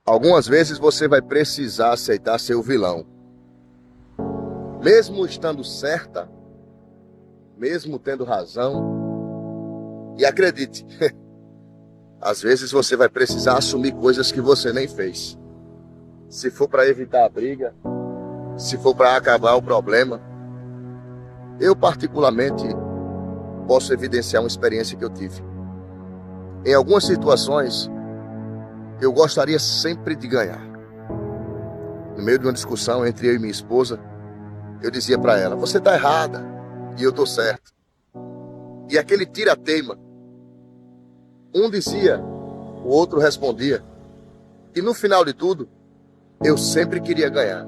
Algumas vezes você vai precisar aceitar ser o vilão. Mesmo estando certa, mesmo tendo razão. E acredite, às vezes você vai precisar assumir coisas que você nem fez. Se for para evitar a briga, se for para acabar o problema. Eu particularmente posso evidenciar uma experiência que eu tive. Em algumas situações, eu gostaria sempre de ganhar. No meio de uma discussão entre eu e minha esposa, eu dizia para ela, você está errada e eu estou certo. E aquele tira-teima, um dizia, o outro respondia. E no final de tudo, eu sempre queria ganhar.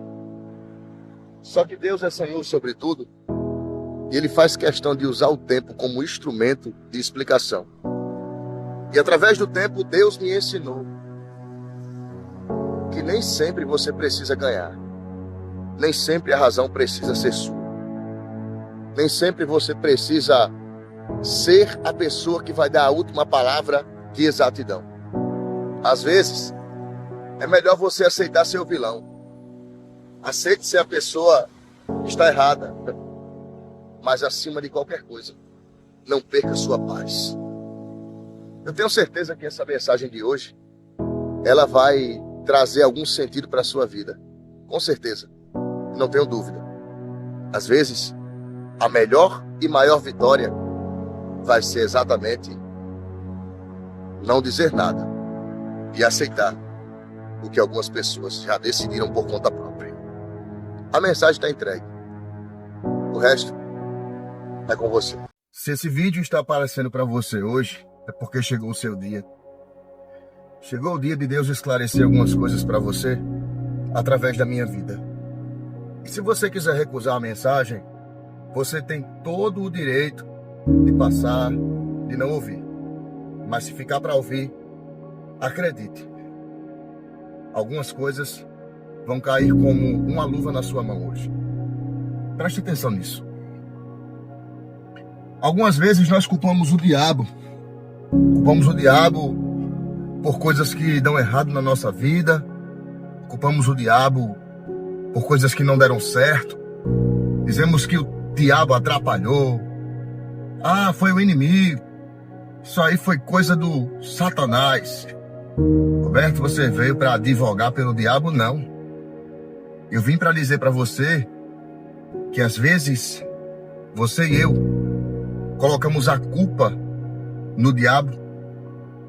Só que Deus é Senhor sobre tudo, e Ele faz questão de usar o tempo como instrumento de explicação. E através do tempo, Deus me ensinou que nem sempre você precisa ganhar. Nem sempre a razão precisa ser sua. Nem sempre você precisa ser a pessoa que vai dar a última palavra de exatidão. Às vezes, é melhor você aceitar ser o vilão. Aceite ser a pessoa que está errada. Mas acima de qualquer coisa, não perca sua paz. Eu tenho certeza que essa mensagem de hoje, ela vai trazer algum sentido para a sua vida. Com certeza. Não tenho dúvida. Às vezes, a melhor e maior vitória vai ser exatamente não dizer nada e aceitar o que algumas pessoas já decidiram por conta própria. A mensagem está entregue. O resto é com você. Se esse vídeo está aparecendo para você hoje, é porque chegou o seu dia. Chegou o dia de Deus esclarecer algumas coisas para você através da minha vida. E se você quiser recusar a mensagem, você tem todo o direito de passar, de não ouvir. Mas se ficar para ouvir, acredite, algumas coisas vão cair como uma luva na sua mão hoje. Preste atenção nisso. Algumas vezes nós culpamos o diabo. Culpamos o diabo por coisas que dão errado na nossa vida. Culpamos o diabo por coisas que não deram certo. Dizemos que o diabo atrapalhou. Ah, foi o inimigo. Isso aí foi coisa do Satanás. Roberto, você veio para advogar pelo diabo? Não. Eu vim para dizer para você que às vezes você e eu colocamos a culpa no diabo,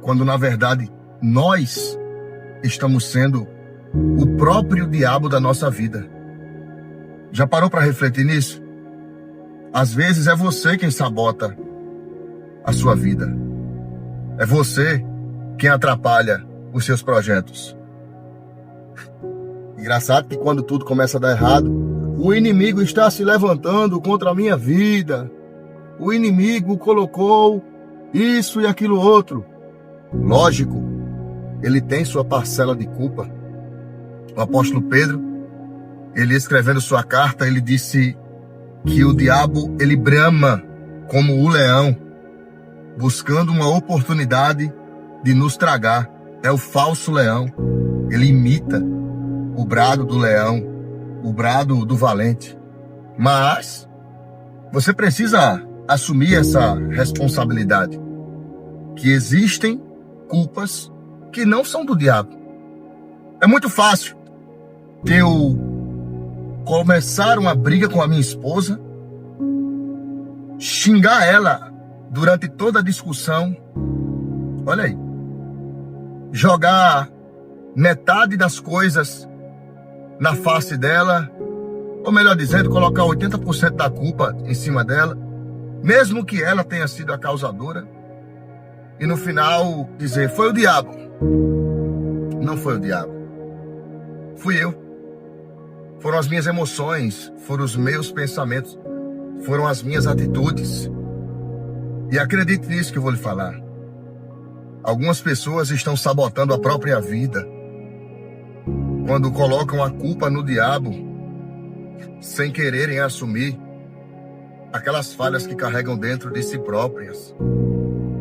quando na verdade nós estamos sendo o próprio diabo da nossa vida. Já parou para refletir nisso? Às vezes é você quem sabota a sua vida. É você quem atrapalha os seus projetos. Engraçado que quando tudo começa a dar errado, o inimigo está se levantando contra a minha vida. O inimigo colocou isso e aquilo outro. Lógico, ele tem sua parcela de culpa. O apóstolo Pedro, ele escrevendo sua carta, ele disse que o diabo, ele brama como o leão, buscando uma oportunidade de nos tragar. É o falso leão. Ele imita o brado do leão, o brado do valente. Mas você precisa assumir essa responsabilidade, que existem culpas que não são do diabo. É muito fácil eu começar uma briga com a minha esposa, xingar ela durante toda a discussão, olha aí, jogar metade das coisas na face dela, ou melhor dizendo, colocar 80% da culpa em cima dela, mesmo que ela tenha sido a causadora, e no final dizer, foi o diabo. Não foi o diabo. Fui eu. Foram as minhas emoções, foram os meus pensamentos, foram as minhas atitudes. E acredite nisso que eu vou lhe falar. Algumas pessoas estão sabotando a própria vida quando colocam a culpa no diabo, sem quererem assumir aquelas falhas que carregam dentro de si próprias.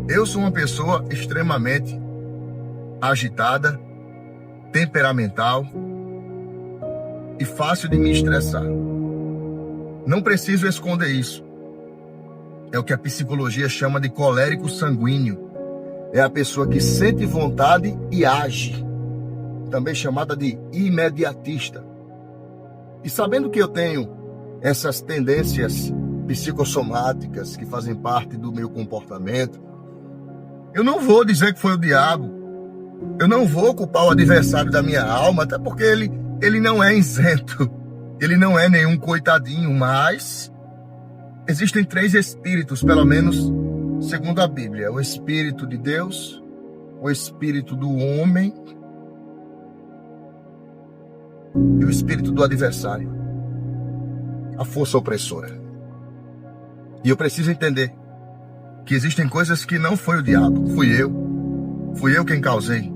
Eu sou uma pessoa extremamente agitada, temperamental e fácil de me estressar. Não preciso esconder isso. É o que a psicologia chama de colérico sanguíneo. É a pessoa que sente vontade e age, também chamada de imediatista. E sabendo que eu tenho essas tendências psicossomáticas que fazem parte do meu comportamento, eu não vou dizer que foi o diabo. Eu não vou culpar o adversário da minha alma, até porque ele não é isento. Ele não é nenhum coitadinho, mas existem 3 espíritos, pelo menos segundo a Bíblia: o espírito de Deus, o espírito do homem e o espírito do adversário, a força opressora. E eu preciso entender que existem coisas que não foi o diabo, fui eu quem causei.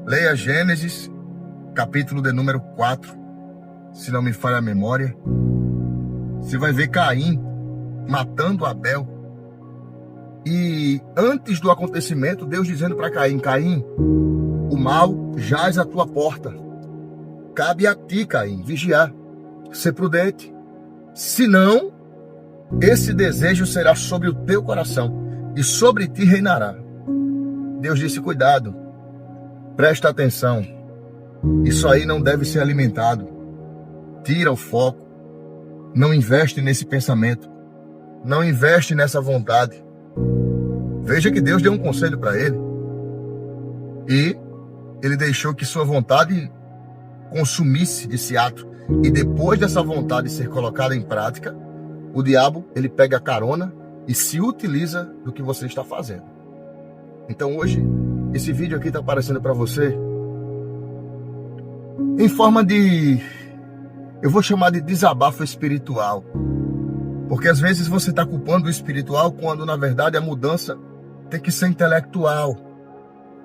Leia Gênesis, capítulo de número 4, se não me falha a memória. Você vai ver Caim matando Abel. E antes do acontecimento, Deus dizendo para Caim: Caim, o mal jaz à tua porta. Cabe a ti, Caim, vigiar, ser prudente. Senão, esse desejo será sobre o teu coração e sobre ti reinará. Deus disse: cuidado, presta atenção. Isso aí não deve ser alimentado. Tira o foco. Não investe nesse pensamento. Não investe nessa vontade. Veja que Deus deu um conselho para ele. E ele deixou que sua vontade consumisse desse ato. E depois dessa vontade ser colocada em prática, o diabo, ele pega a carona e se utiliza do que você está fazendo. Então hoje, esse vídeo aqui está aparecendo para você em forma de, eu vou chamar de desabafo espiritual. Porque às vezes você está culpando o espiritual quando na verdade a mudança tem que ser intelectual.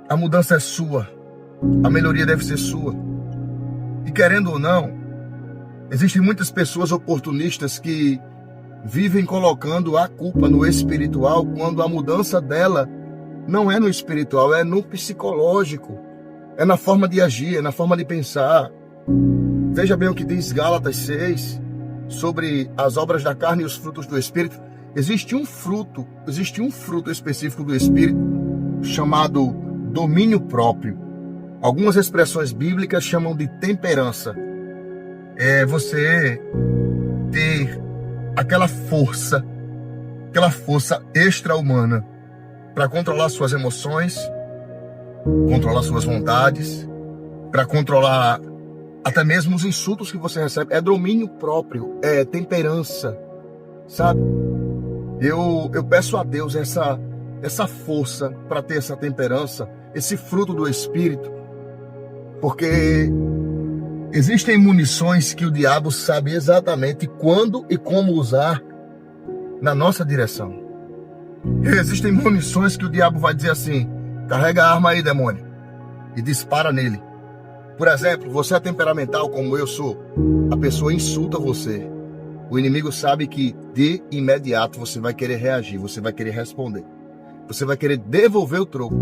A mudança é sua. A melhoria deve ser sua. E querendo ou não, existem muitas pessoas oportunistas que vivem colocando a culpa no espiritual quando a mudança dela não é no espiritual, é no psicológico. É na forma de agir, é na forma de pensar. Veja bem o que diz Gálatas 6 sobre as obras da carne e os frutos do Espírito. Existe um fruto específico do Espírito chamado domínio próprio. Algumas expressões bíblicas chamam de temperança. É você ter aquela força extra-humana para controlar suas emoções, controlar suas vontades, para controlar até mesmo os insultos que você recebe. É domínio próprio, é temperança, sabe? Eu peço a Deus essa força para ter essa temperança, esse fruto do Espírito, porque existem munições que o diabo sabe exatamente quando e como usar na nossa direção. Existem munições que o diabo vai dizer assim: carrega a arma aí, demônio, e dispara nele. Por exemplo, você é temperamental como eu sou, a pessoa insulta você. O inimigo sabe que de imediato você vai querer reagir, você vai querer responder. Você vai querer devolver o troco.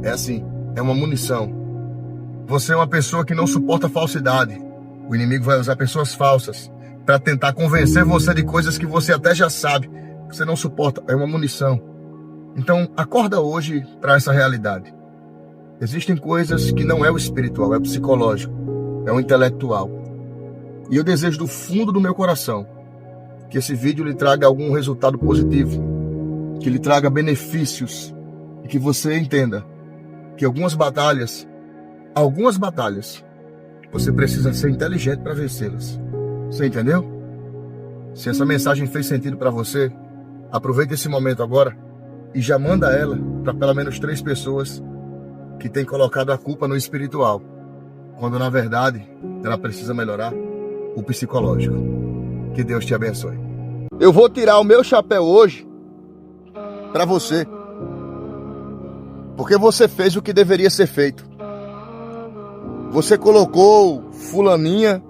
É assim, é uma munição. Você é uma pessoa que não suporta falsidade. O inimigo vai usar pessoas falsas para tentar convencer você de coisas que você até já sabe. Você não suporta, é uma munição. Então, acorda hoje para essa realidade. Existem coisas que não é o espiritual, é o psicológico, é o intelectual. E eu desejo do fundo do meu coração que esse vídeo lhe traga algum resultado positivo, que lhe traga benefícios e que você entenda que algumas batalhas, você precisa ser inteligente para vencê-las. Você entendeu? Se essa mensagem fez sentido para você, aproveita esse momento agora e já manda ela para pelo menos 3 pessoas que têm colocado a culpa no espiritual, quando na verdade ela precisa melhorar o psicológico. Que Deus te abençoe. Eu vou tirar o meu chapéu hoje para você, porque você fez o que deveria ser feito. Você colocou fulaninha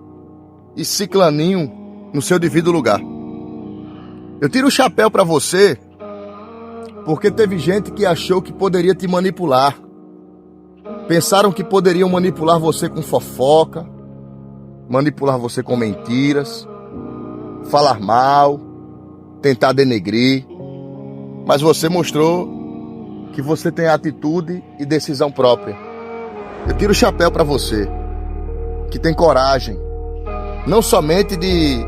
e ciclaninho no seu devido lugar. Eu tiro o chapéu para você porque teve gente que achou que poderia te manipular. Pensaram que poderiam manipular você com fofoca, manipular você com mentiras, falar mal, tentar denegrir. Mas você mostrou que você tem atitude e decisão própria. Eu tiro o chapéu para você, que tem coragem, não somente de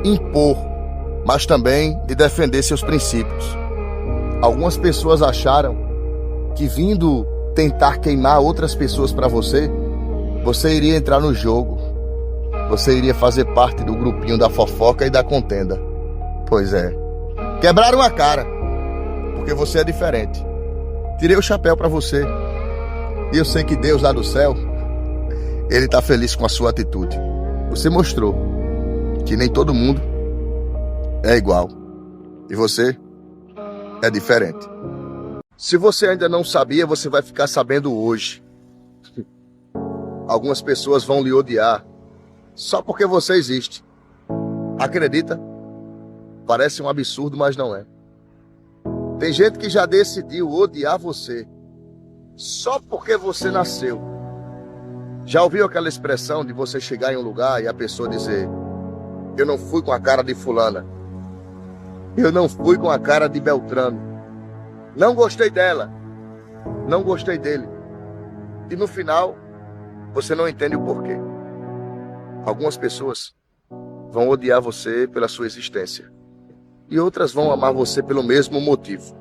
impor, mas também de defender seus princípios. Algumas pessoas acharam que vindo tentar queimar outras pessoas para você, você iria entrar no jogo. Você iria fazer parte do grupinho da fofoca e da contenda. Pois é. Quebraram a cara, porque você é diferente. Tirei o chapéu para você. E eu sei que Deus lá do céu, Ele está feliz com a sua atitude. Você mostrou que nem todo mundo é igual. E você é diferente. Se você ainda não sabia, você vai ficar sabendo hoje. Algumas pessoas vão lhe odiar só porque você existe. Acredita? Parece um absurdo, mas não é. Tem gente que já decidiu odiar você só porque você nasceu. Já ouviu aquela expressão de você chegar em um lugar e a pessoa dizer: eu não fui com a cara de fulana, eu não fui com a cara de Beltrano, não gostei dela, não gostei dele. E no final, você não entende o porquê. Algumas pessoas vão odiar você pela sua existência. E outras vão amar você pelo mesmo motivo.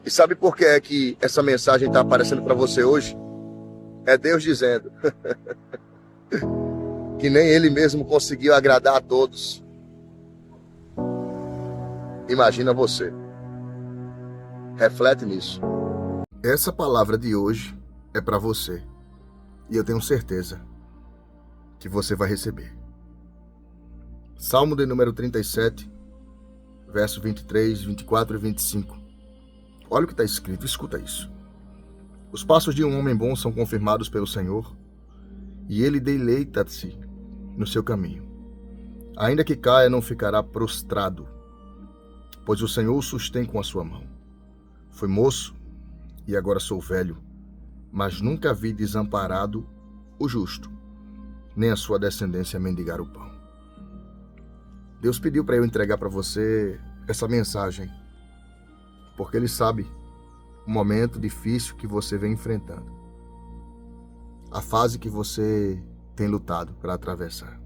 E sabe por que é que essa mensagem está aparecendo para você hoje? É Deus dizendo que nem Ele mesmo conseguiu agradar a todos. Imagina você. Reflete nisso. Essa palavra de hoje é para você. E eu tenho certeza que você vai receber. Salmo de número 37, verso 23, 24 e 25. Olha o que está escrito, escuta isso. Os passos de um homem bom são confirmados pelo Senhor, e ele deleita-se no seu caminho. Ainda que caia, não ficará prostrado, pois o Senhor o sustém com a sua mão. Fui moço, e agora sou velho, mas nunca vi desamparado o justo, nem a sua descendência mendigar o pão. Deus pediu para eu entregar para você essa mensagem, porque Ele sabe o momento difícil que você vem enfrentando, a fase que você tem lutado para atravessar.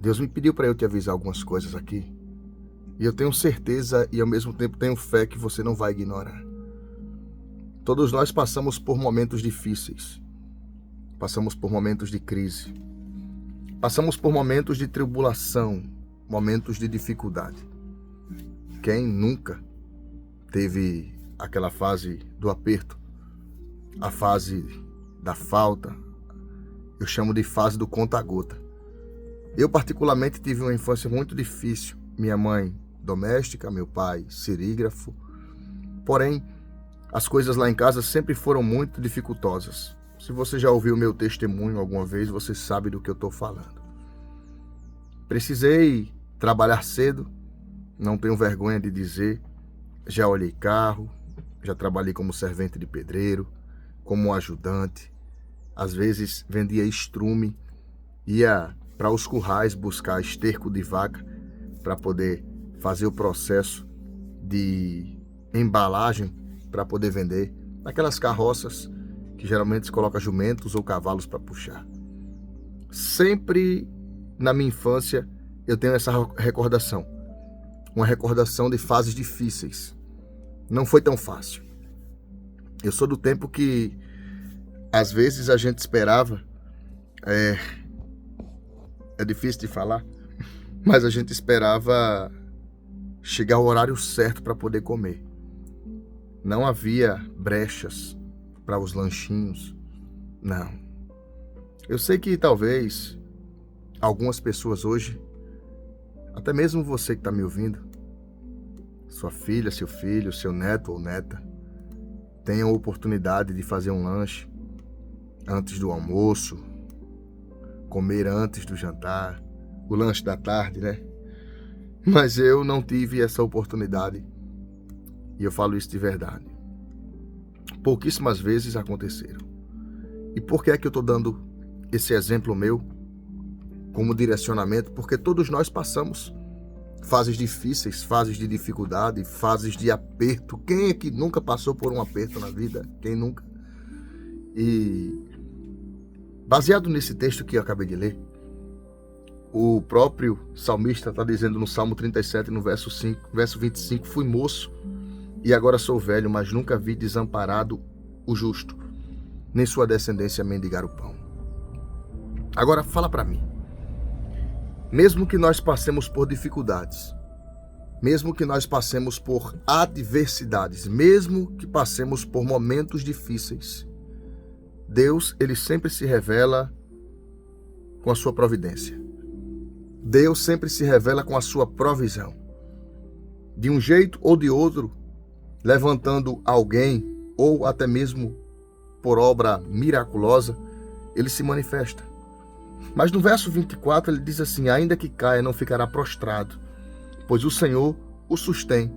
Deus me pediu para eu te avisar algumas coisas aqui, e eu tenho certeza e ao mesmo tempo tenho fé que você não vai ignorar. Todos nós passamos por momentos difíceis, passamos por momentos de crise, passamos por momentos de tribulação, momentos de dificuldade. Quem nunca teve aquela fase do aperto, a fase da falta, eu chamo de fase do conta-gota. Eu particularmente tive uma infância muito difícil. Minha mãe doméstica, meu pai serígrafo. Porém, as coisas lá em casa sempre foram muito dificultosas. Se você já ouviu meu testemunho alguma vez, você sabe do que eu estou falando. Precisei trabalhar cedo, não tenho vergonha de dizer. Já olhei carro, já trabalhei como servente de pedreiro, como ajudante. Às vezes vendia estrume, ia para os currais buscar esterco de vaca para poder fazer o processo de embalagem para poder vender naquelas carroças que geralmente se coloca jumentos ou cavalos para puxar. Sempre na minha infância eu tenho essa recordação, uma recordação de fases difíceis. Não foi tão fácil. Eu sou do tempo que às vezes a gente esperava, é difícil de falar, mas a gente esperava chegar ao horário certo para poder comer. Não havia brechas para os lanchinhos, não. Eu sei que talvez algumas pessoas hoje, até mesmo você que está me ouvindo, sua filha, seu filho, seu neto ou neta, tenham a oportunidade de fazer um lanche antes do almoço, comer antes do jantar, o lanche da tarde, né? Mas eu não tive essa oportunidade, e eu falo isso de verdade. pouquíssimas vezes aconteceram. E por que é que eu estou dando esse exemplo meu como direcionamento? Porque todos nós passamos fases difíceis, fases de dificuldade, fases de aperto. Quem é que nunca passou por um aperto na vida? Quem nunca? E baseado nesse texto que eu acabei de ler, o próprio salmista está dizendo no Salmo 37, no verso 25, fui moço e agora sou velho, mas nunca vi desamparado o justo, nem sua descendência mendigar o pão. Agora fala para mim, mesmo que nós passemos por dificuldades, mesmo que nós passemos por adversidades, mesmo que passemos por momentos difíceis, Deus, ele sempre se revela com a sua providência. Deus sempre se revela com a sua provisão. De um jeito ou de outro, levantando alguém, ou até mesmo por obra miraculosa, ele se manifesta. Mas no verso 24 ele diz assim, ainda que caia, não ficará prostrado, pois o Senhor o sustém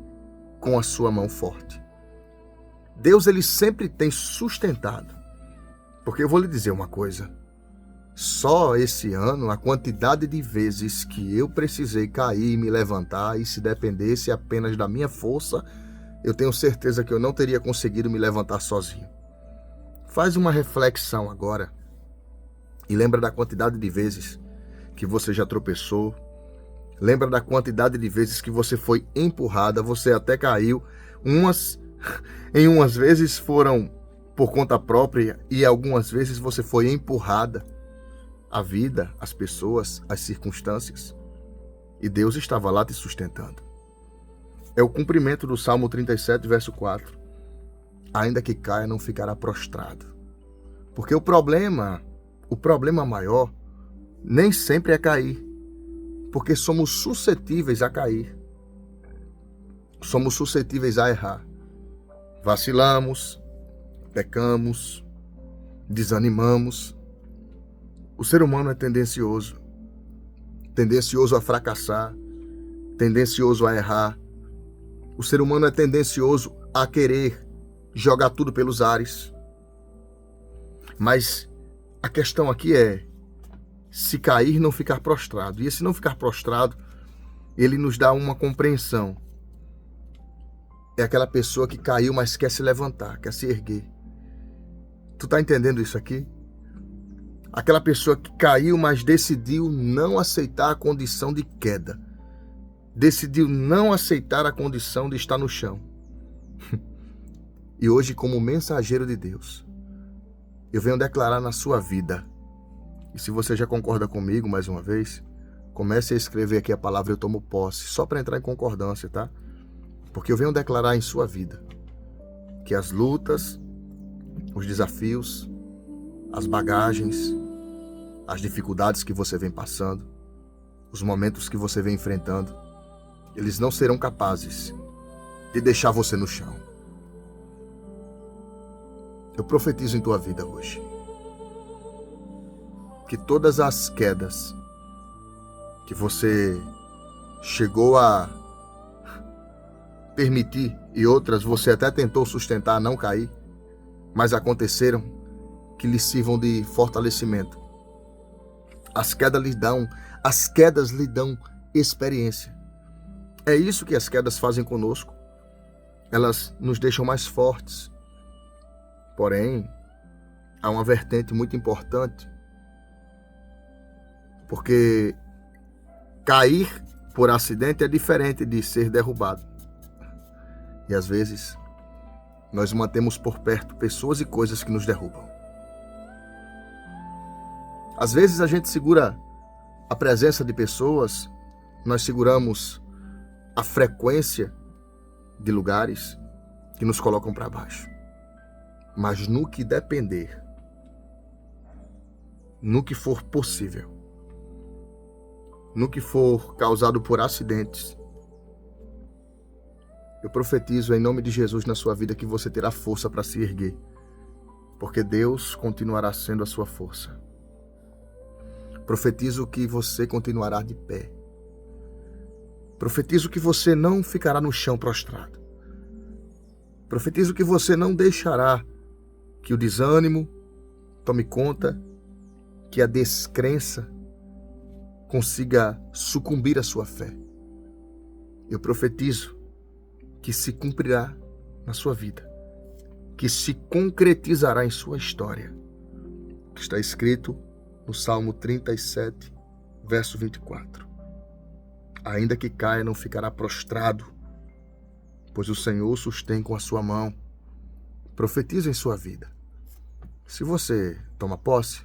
com a sua mão forte. Deus, ele sempre tem sustentado. Porque eu vou lhe dizer uma coisa, só esse ano a quantidade de vezes que eu precisei cair e me levantar, e se dependesse apenas da minha força, eu tenho certeza que eu não teria conseguido me levantar sozinho. Faz uma reflexão agora e lembra da quantidade de vezes que você já tropeçou, lembra da quantidade de vezes que você foi empurrada, você até caiu, umas vezes foram por conta própria e algumas vezes você foi empurrada. A vida, as pessoas, as circunstâncias. E Deus estava lá te sustentando. É o cumprimento do Salmo 37, verso 4. Ainda que caia, não ficará prostrado. Porque o problema maior nem sempre é cair. Porque somos suscetíveis a cair. Somos suscetíveis a errar. Vacilamos, pecamos, desanimamos. O ser humano é tendencioso a fracassar, tendencioso a errar. O ser humano é tendencioso a querer jogar tudo pelos ares. Mas a questão aqui é, se cair, não ficar prostrado. E esse não ficar prostrado, ele nos dá uma compreensão. É aquela pessoa que caiu, mas quer se levantar, quer se erguer. Tu tá entendendo isso aqui? Aquela pessoa que caiu, mas decidiu não aceitar a condição de queda. Decidiu não aceitar a condição de estar no chão. E hoje, como mensageiro de Deus, eu venho declarar na sua vida. E se você já concorda comigo, mais uma vez, comece a escrever aqui a palavra eu tomo posse, só para entrar em concordância, tá? Porque eu venho declarar em sua vida que as lutas, os desafios, as bagagens, as dificuldades que você vem passando, os momentos que você vem enfrentando, eles não serão capazes de deixar você no chão. Eu profetizo em tua vida hoje que todas as quedas que você chegou a permitir e outras você até tentou sustentar, não cair, mas aconteceram, que lhe sirvam de fortalecimento. As quedas lhe dão experiência. É isso que as quedas fazem conosco. Elas nos deixam mais fortes. Porém, há uma vertente muito importante. Porque cair por acidente é diferente de ser derrubado. E às vezes, nós mantemos por perto pessoas e coisas que nos derrubam. Às vezes a gente segura a presença de pessoas, nós seguramos a frequência de lugares que nos colocam para baixo. Mas no que depender, no que for possível, no que for causado por acidentes, eu profetizo em nome de Jesus na sua vida que você terá força para se erguer, porque Deus continuará sendo a sua força. Profetizo que você continuará de pé. Profetizo que você não ficará no chão prostrado. Profetizo que você não deixará que o desânimo tome conta, que a descrença consiga sucumbir à sua fé. Eu profetizo que se cumprirá na sua vida, que se concretizará em sua história. Que está escrito no Salmo 37, verso 24. Ainda que caia, não ficará prostrado, pois o Senhor o sustém com a sua mão. Profetiza em sua vida. Se você toma posse,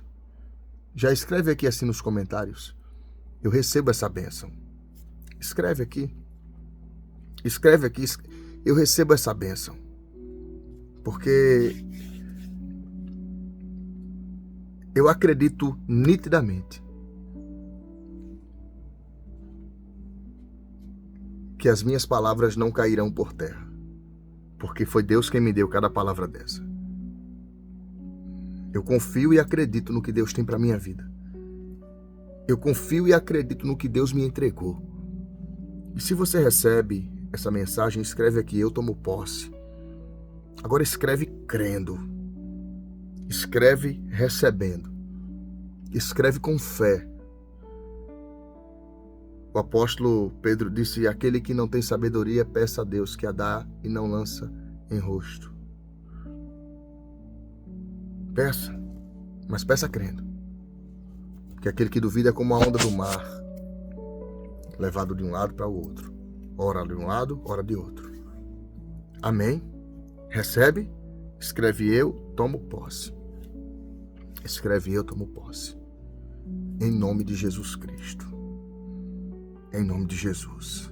já escreve aqui assim nos comentários: eu recebo essa bênção. Escreve aqui. Escreve aqui, eu recebo essa bênção. Porque eu acredito nitidamente que as minhas palavras não cairão por terra, porque foi Deus quem me deu cada palavra dessa. Eu confio e acredito no que Deus tem para minha vida. Eu confio e acredito no que Deus me entregou. E se você recebe essa mensagem, escreve aqui: eu tomo posse. Agora escreve crendo. Escreve recebendo. Escreve com fé. O apóstolo Pedro disse: aquele que não tem sabedoria, peça a Deus, que a dá e não lança em rosto. Peça, mas peça crendo. Que aquele que duvida é como a onda do mar, levado de um lado para o outro. Ora de um lado, ora de outro. Amém? Recebe? Escreve: eu tomo posse. Escreve: eu tomo posse. Em nome de Jesus Cristo. Em nome de Jesus.